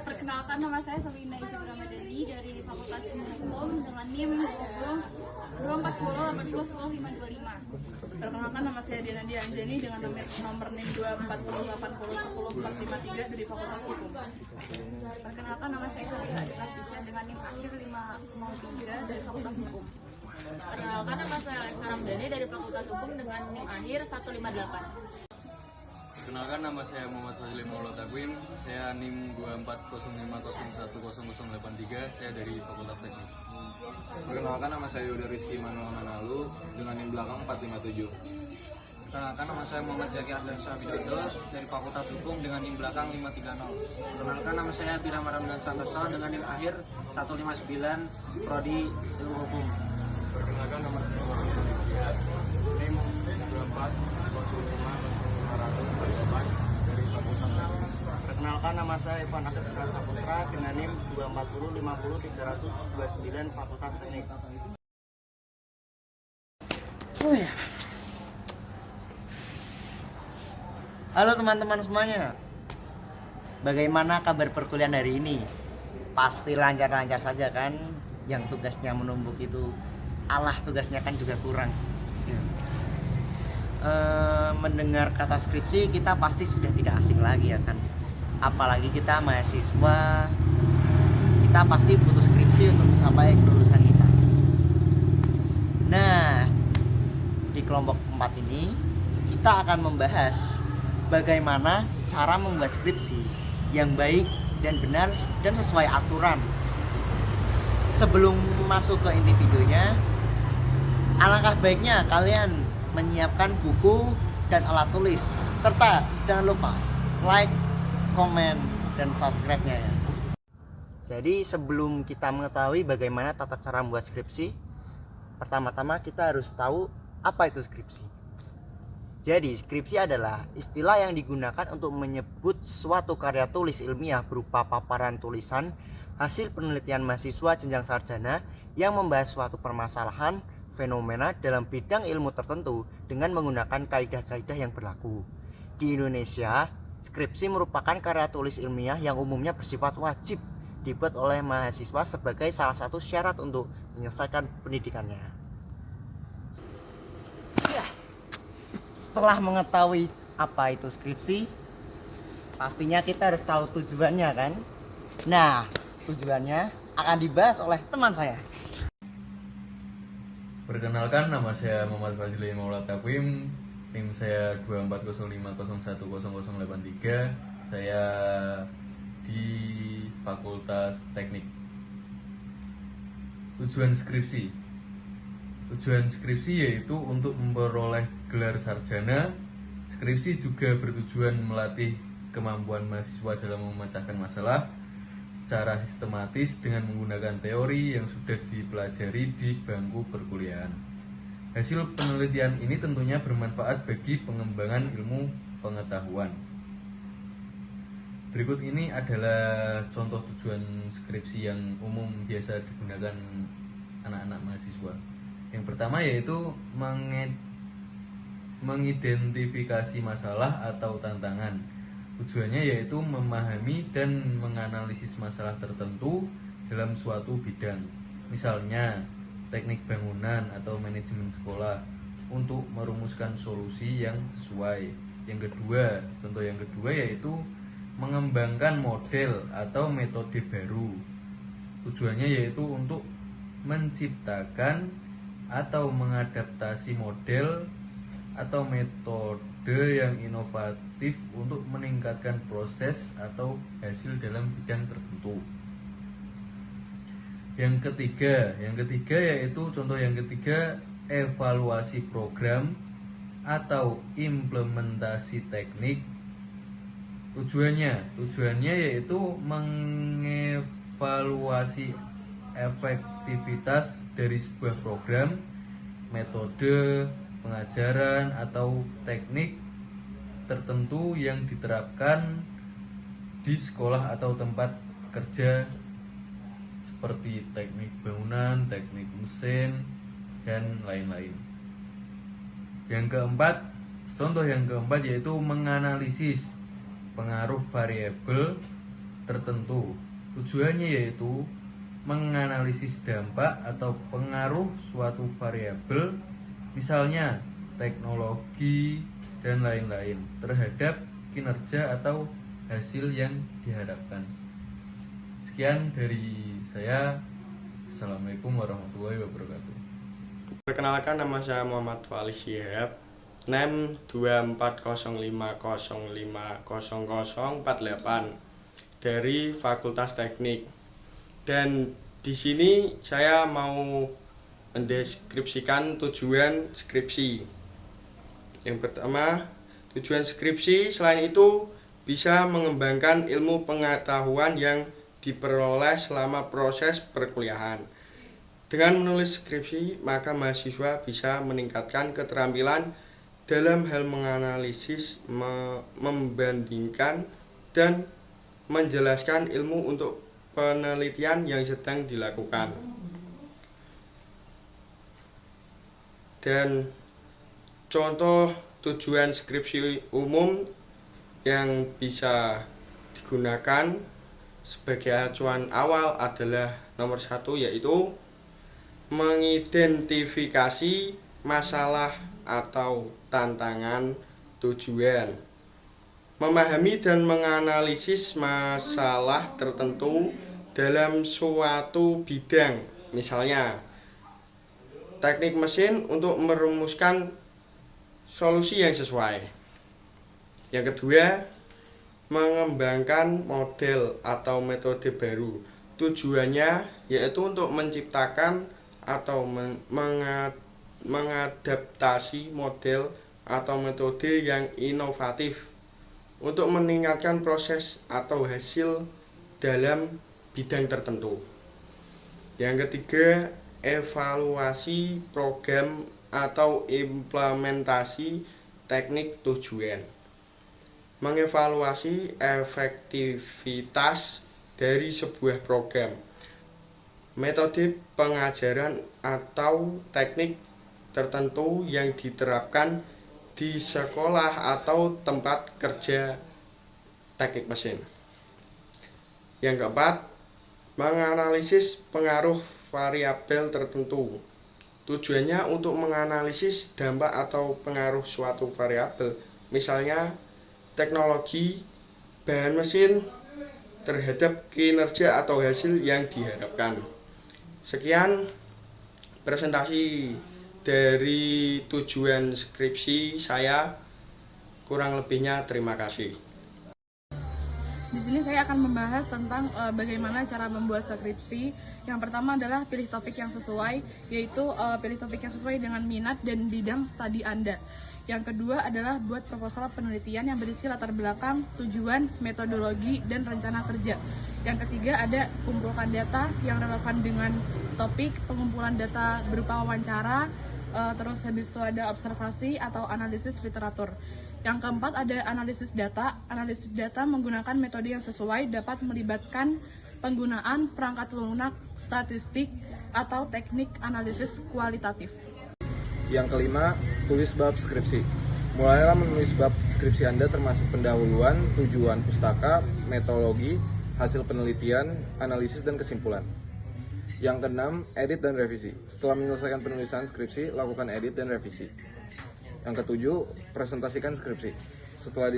Perkenalkan, nama saya Sabina Isi Ramadhani dari Fakultas Ilmu Hukum dengan NIM 240821025. Perkenalkan, nama saya Diana Dianjani dengan nomor NIM 240801043 dari Fakultas Hukum. Perkenalkan, nama saya Halika Adipasya dengan NIM akhir 503 dari Fakultas Hukum. Perkenalkan, nama saya Alexa Ramdhani dari Fakultas Hukum dengan NIM akhir 158. Perkenalkan, nama saya Muhammad Fazli Maulud Taqwim. Saya NIM 240501083. Saya dari Fakultas Teknik. Perkenalkan, nama saya Yuda Rizky Manuel Manalu dengan NIM belakang 457. Perkenalkan, nama saya Muhammad Zaki Ardan Sabidodo dari Fakultas Hukum dengan NIM belakang 530. Perkenalkan, nama saya Birama Ramdan Santoso dengan NIM akhir 159 Prodi Ilmu Hukum. Perkenalkan, nama saya Muhammad Rizkyat, NIM 2405058 dari Fakultas Teknik. Perkenalkan, nama saya Ivan Akif Saputra dengan NIM 240500329 Fakultas Teknik. Halo teman-teman semuanya, bagaimana kabar perkuliahan hari ini? Pasti lancar-lancar saja kan? Yang tugasnya menumpuk itu, alah tugasnya kan juga kurang. Mendengar kata skripsi kita pasti sudah tidak asing lagi ya kan? Apalagi kita mahasiswa, kita pasti butuh skripsi untuk mencapai kelulusan kita. Nah, di kelompok 4 ini kita akan membahas bagaimana cara membuat skripsi yang baik dan benar dan sesuai aturan. Sebelum masuk ke inti videonya, alangkah baiknya kalian menyiapkan buku dan alat tulis, serta jangan lupa like, komen, dan subscribe-nya ya. Jadi sebelum kita mengetahui bagaimana tata cara membuat skripsi, pertama-tama kita harus tahu apa itu skripsi. Jadi skripsi adalah istilah yang digunakan untuk menyebut suatu karya tulis ilmiah berupa paparan tulisan hasil penelitian mahasiswa jenjang sarjana yang membahas suatu permasalahan fenomena dalam bidang ilmu tertentu dengan menggunakan kaidah-kaidah yang berlaku. Di Indonesia, skripsi merupakan karya tulis ilmiah yang umumnya bersifat wajib dibuat oleh mahasiswa sebagai salah satu syarat untuk menyelesaikan pendidikannya. Setelah mengetahui apa itu skripsi, pastinya kita harus tahu tujuannya kan? Nah, tujuannya akan dibahas oleh teman saya. Perkenalkan, nama saya Muhammad Fazli Maulud Taqwim. Tim saya 240501003. Saya di Fakultas Teknik. Tujuan skripsi yaitu untuk memperoleh gelar sarjana. Skripsi juga bertujuan melatih kemampuan mahasiswa dalam memecahkan masalah secara sistematis dengan menggunakan teori yang sudah dipelajari di bangku perkuliahan. Hasil penelitian ini tentunya bermanfaat bagi pengembangan ilmu pengetahuan. Berikut ini adalah contoh tujuan skripsi yang umum biasa digunakan anak-anak mahasiswa. Yang pertama yaitu mengidentifikasi masalah atau tantangan. Tujuannya yaitu memahami dan menganalisis masalah tertentu dalam suatu bidang. Misalnya, teknik bangunan atau manajemen sekolah untuk merumuskan solusi yang sesuai. Contoh yang kedua yaitu mengembangkan model atau metode baru. Tujuannya yaitu untuk menciptakan atau mengadaptasi model atau metode yang inovatif untuk meningkatkan proses atau hasil dalam bidang tertentu. Yang ketiga yaitu contoh yang ketiga, evaluasi program atau implementasi teknik. Tujuannya yaitu mengevaluasi efektivitas dari sebuah program, metode pengajaran atau teknik tertentu yang diterapkan di sekolah atau tempat kerja seperti teknik bangunan, teknik mesin, dan lain-lain. Contoh yang keempat yaitu menganalisis pengaruh variabel tertentu. Tujuannya yaitu menganalisis dampak atau pengaruh suatu variabel, misalnya teknologi dan lain-lain, terhadap kinerja atau hasil yang diharapkan. Sekian dari saya. Assalamualaikum warahmatullahi wabarakatuh. Perkenalkan, nama saya Muhammad Wali Syihab, NEM 24050500048 dari Fakultas Teknik. Dan di sini saya mau mendeskripsikan tujuan skripsi. Yang pertama, tujuan skripsi selain itu bisa mengembangkan ilmu pengetahuan yang diperoleh selama proses perkuliahan. Dengan menulis skripsi, maka mahasiswa bisa meningkatkan keterampilan dalam hal menganalisis, membandingkan, dan menjelaskan ilmu untuk penelitian yang sedang dilakukan. Dan contoh tujuan skripsi umum yang bisa digunakan sebagai acuan awal adalah nomor 1, yaitu mengidentifikasi masalah atau tantangan tujuan, memahami dan menganalisis masalah tertentu dalam suatu bidang, misalnya teknik mesin, untuk merumuskan solusi yang sesuai. Yang kedua, mengembangkan model atau metode baru. Tujuannya yaitu untuk menciptakan atau mengadaptasi model atau metode yang inovatif untuk meningkatkan proses atau hasil dalam bidang tertentu. Yang ketiga, evaluasi program atau implementasi teknik tujuan. Mengevaluasi efektivitas dari sebuah program, metode pengajaran atau teknik tertentu yang diterapkan di sekolah atau tempat kerja teknik mesin. Yang keempat, menganalisis pengaruh variabel tertentu. Tujuannya untuk menganalisis dampak atau pengaruh suatu variabel, misalnya teknologi, bahan mesin, terhadap kinerja atau hasil yang diharapkan. Sekian presentasi dari tujuan skripsi saya. Kurang lebihnya terima kasih. Di sini saya akan membahas tentang bagaimana cara membuat skripsi. Yang pertama adalah pilih topik yang sesuai, yaitu pilih topik yang sesuai dengan minat dan bidang studi Anda. Yang kedua adalah buat proposal penelitian yang berisi latar belakang, tujuan, metodologi, dan rencana kerja. Yang ketiga ada kumpulkan data yang relevan dengan topik, pengumpulan data berupa wawancara, terus habis itu ada observasi atau analisis literatur. Yang keempat ada analisis data. Analisis data menggunakan metode yang sesuai dapat melibatkan penggunaan perangkat lunak, statistik, atau teknik analisis kualitatif. Yang kelima, tulis bab skripsi. Mulailah menulis bab skripsi Anda termasuk pendahuluan, tujuan pustaka, metodologi, hasil penelitian, analisis, dan kesimpulan. Yang keenam, edit dan revisi. Setelah menyelesaikan penulisan skripsi, lakukan edit dan revisi. Yang ketujuh, presentasikan skripsi. Setelah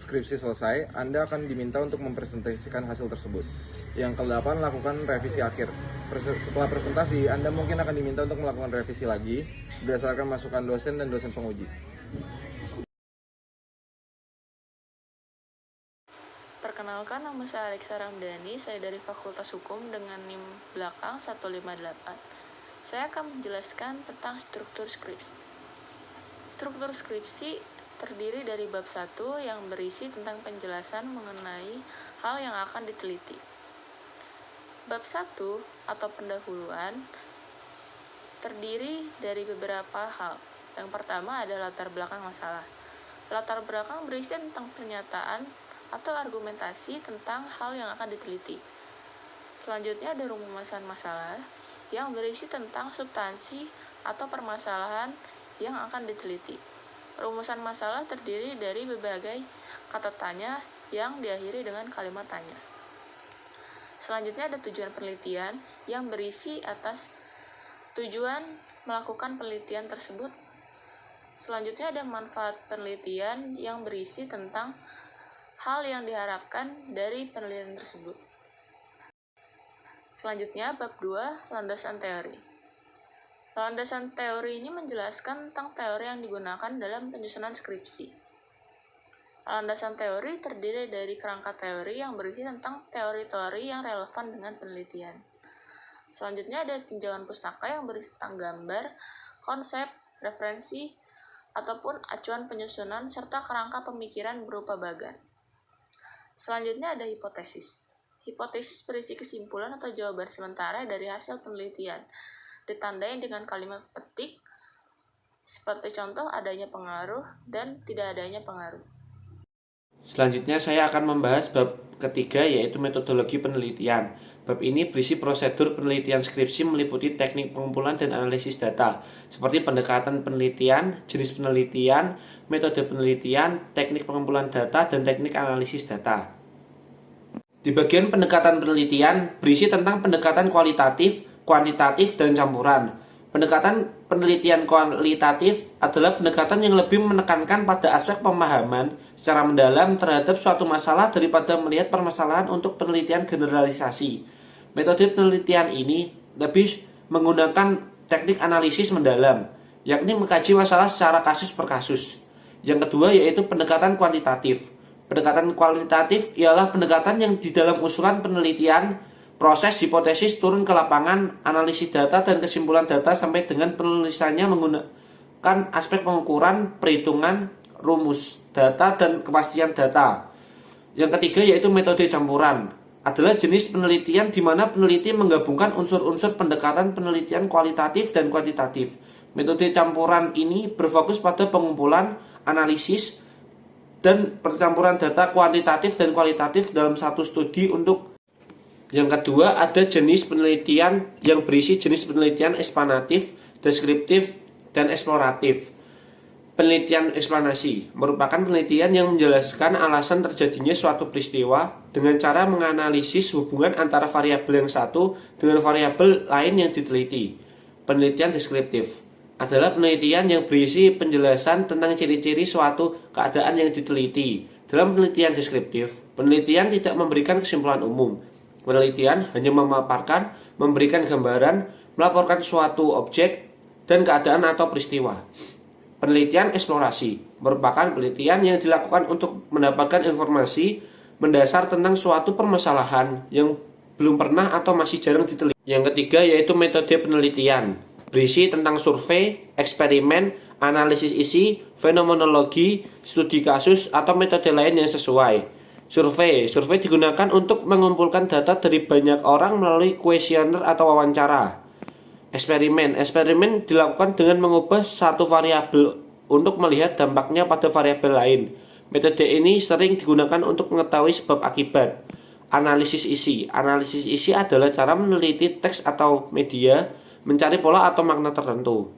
skripsi selesai, Anda akan diminta untuk mempresentasikan hasil tersebut. Yang kedelapan, lakukan revisi akhir. Setelah presentasi, Anda mungkin akan diminta untuk melakukan revisi lagi berdasarkan masukan dosen dan dosen penguji. Perkenalkan, nama saya Alexa Ramdhani, saya dari Fakultas Hukum dengan NIM belakang 158. Saya akan menjelaskan tentang struktur skripsi. Struktur skripsi terdiri dari bab 1 yang berisi tentang penjelasan mengenai hal yang akan diteliti. Bab 1 atau pendahuluan terdiri dari beberapa hal. Yang pertama adalah latar belakang masalah. Latar belakang berisi tentang pernyataan atau argumentasi tentang hal yang akan diteliti. Selanjutnya ada rumusan masalah yang berisi tentang substansi atau permasalahan yang akan diteliti. Rumusan masalah terdiri dari berbagai kata tanya yang diakhiri dengan kalimat tanya. Selanjutnya ada tujuan penelitian yang berisi atas tujuan melakukan penelitian tersebut. Selanjutnya ada manfaat penelitian yang berisi tentang hal yang diharapkan dari penelitian tersebut. Selanjutnya bab 2, landasan teori. Landasan teori ini menjelaskan tentang teori yang digunakan dalam penyusunan skripsi. Landasan teori terdiri dari kerangka teori yang berisi tentang teori-teori yang relevan dengan penelitian. Selanjutnya ada tinjauan pustaka yang berisi tentang gambar, konsep, referensi, ataupun acuan penyusunan serta kerangka pemikiran berupa bagan. Selanjutnya ada hipotesis. Hipotesis berisi kesimpulan atau jawaban sementara dari hasil penelitian, ditandai dengan kalimat petik, seperti contoh adanya pengaruh dan tidak adanya pengaruh. Selanjutnya saya akan membahas bab ketiga, yaitu metodologi penelitian. Bab ini berisi prosedur penelitian skripsi meliputi teknik pengumpulan dan analisis data, seperti pendekatan penelitian, jenis penelitian, metode penelitian, teknik pengumpulan data, dan teknik analisis data. Di bagian pendekatan penelitian berisi tentang pendekatan kualitatif, kuantitatif, dan campuran. Pendekatan penelitian kualitatif adalah pendekatan yang lebih menekankan pada aspek pemahaman secara mendalam terhadap suatu masalah daripada melihat permasalahan untuk penelitian generalisasi. Metode penelitian ini lebih menggunakan teknik analisis mendalam, yakni mengkaji masalah secara kasus per kasus. Yang kedua yaitu pendekatan kuantitatif. Pendekatan kualitatif ialah pendekatan yang di dalam usulan penelitian, proses hipotesis turun ke lapangan, analisis data dan kesimpulan data sampai dengan penulisannya menggunakan aspek pengukuran, perhitungan, rumus data, dan kepastian data. Yang ketiga yaitu metode campuran. Adalah jenis penelitian di mana peneliti menggabungkan unsur-unsur pendekatan penelitian kualitatif dan kuantitatif. Metode campuran ini berfokus pada pengumpulan, analisis, dan percampuran data kuantitatif dan kualitatif dalam satu studi untuk. Yang kedua, ada jenis penelitian yang berisi jenis penelitian eksplanatif, deskriptif, dan eksploratif. Penelitian eksplanasi merupakan penelitian yang menjelaskan alasan terjadinya suatu peristiwa dengan cara menganalisis hubungan antara variabel yang satu dengan variabel lain yang diteliti. Penelitian deskriptif adalah penelitian yang berisi penjelasan tentang ciri-ciri suatu keadaan yang diteliti. Dalam penelitian deskriptif, penelitian tidak memberikan kesimpulan umum. Penelitian hanya memaparkan, memberikan gambaran, melaporkan suatu objek dan keadaan atau peristiwa. Penelitian eksplorasi merupakan penelitian yang dilakukan untuk mendapatkan informasi mendasar tentang suatu permasalahan yang belum pernah atau masih jarang diteliti. Yang ketiga yaitu metode penelitian, berisi tentang survei, eksperimen, analisis isi, fenomenologi, studi kasus, atau metode lain yang sesuai. Survei digunakan untuk mengumpulkan data dari banyak orang melalui kuesioner atau wawancara. Eksperimen dilakukan dengan mengubah satu variabel untuk melihat dampaknya pada variabel lain. Metode ini sering digunakan untuk mengetahui sebab akibat. Analisis isi adalah cara meneliti teks atau media, mencari pola atau makna tertentu.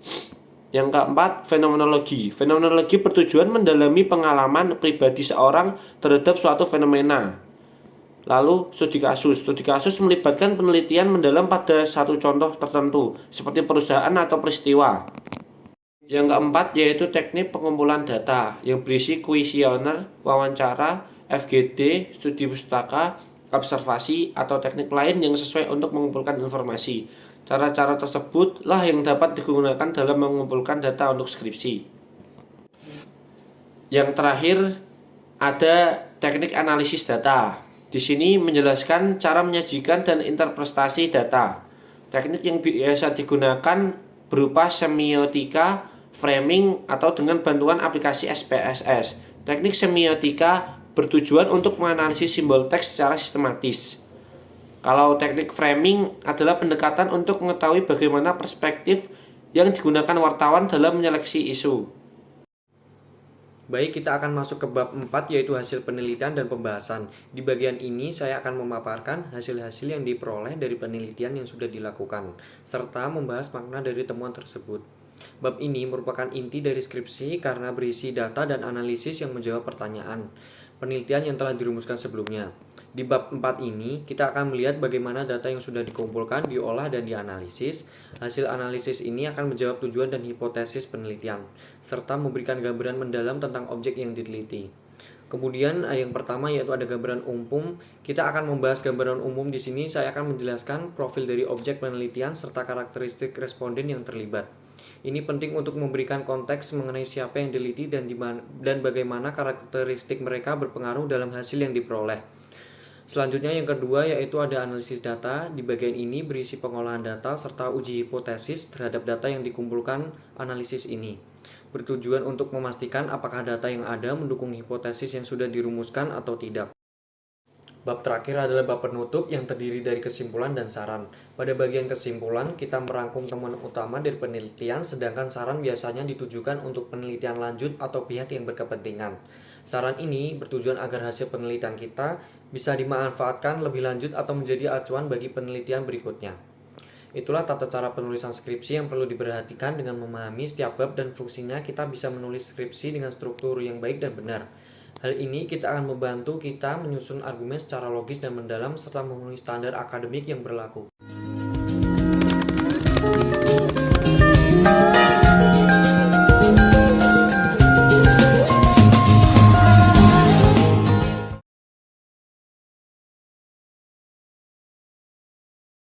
Yang keempat, fenomenologi bertujuan mendalami pengalaman pribadi seorang terhadap suatu fenomena. Lalu studi kasus melibatkan penelitian mendalam pada satu contoh tertentu, seperti perusahaan atau peristiwa. Yang keempat yaitu teknik pengumpulan data yang berisi kuesioner, wawancara, FGD, studi pustaka, observasi, atau teknik lain yang sesuai untuk mengumpulkan informasi. Cara-cara tersebutlah yang dapat digunakan dalam mengumpulkan data untuk skripsi. Yang terakhir ada teknik analisis data. Di sini menjelaskan cara menyajikan dan interpretasi data. Teknik yang biasa digunakan berupa semiotika, framing, atau dengan bantuan aplikasi SPSS. Teknik semiotika bertujuan untuk menganalisis simbol teks secara sistematis. Kalau teknik framing adalah pendekatan untuk mengetahui bagaimana perspektif yang digunakan wartawan dalam menyeleksi isu. Baik, kita akan masuk ke bab 4 yaitu hasil penelitian dan pembahasan. Di bagian ini saya akan memaparkan hasil-hasil yang diperoleh dari penelitian yang sudah dilakukan, serta membahas makna dari temuan tersebut. Bab ini merupakan inti dari skripsi karena berisi data dan analisis yang menjawab pertanyaan penelitian yang telah dirumuskan sebelumnya. Di bab 4 ini, kita akan melihat bagaimana data yang sudah dikumpulkan, diolah, dan dianalisis. Hasil analisis ini akan menjawab tujuan dan hipotesis penelitian, serta memberikan gambaran mendalam tentang objek yang diteliti. Kemudian yang pertama yaitu ada gambaran umum. Kita akan membahas gambaran umum di sini. Saya akan menjelaskan profil dari objek penelitian serta karakteristik responden yang terlibat. Ini penting untuk memberikan konteks mengenai siapa yang diteliti dan bagaimana karakteristik mereka berpengaruh dalam hasil yang diperoleh. Selanjutnya yang kedua yaitu ada analisis data. Di bagian ini berisi pengolahan data serta uji hipotesis terhadap data yang dikumpulkan analisis ini. Bertujuan untuk memastikan apakah data yang ada mendukung hipotesis yang sudah dirumuskan atau tidak. Bab terakhir adalah bab penutup yang terdiri dari kesimpulan dan saran. Pada bagian kesimpulan, kita merangkum temuan utama dari penelitian, sedangkan saran biasanya ditujukan untuk penelitian lanjut atau pihak yang berkepentingan. Saran ini bertujuan agar hasil penelitian kita bisa dimanfaatkan lebih lanjut atau menjadi acuan bagi penelitian berikutnya. Itulah tata cara penulisan skripsi yang perlu diperhatikan. Dengan memahami setiap bab dan fungsinya, kita bisa menulis skripsi dengan struktur yang baik dan benar. Hal ini kita akan membantu kita menyusun argumen secara logis dan mendalam serta memenuhi standar akademik yang berlaku.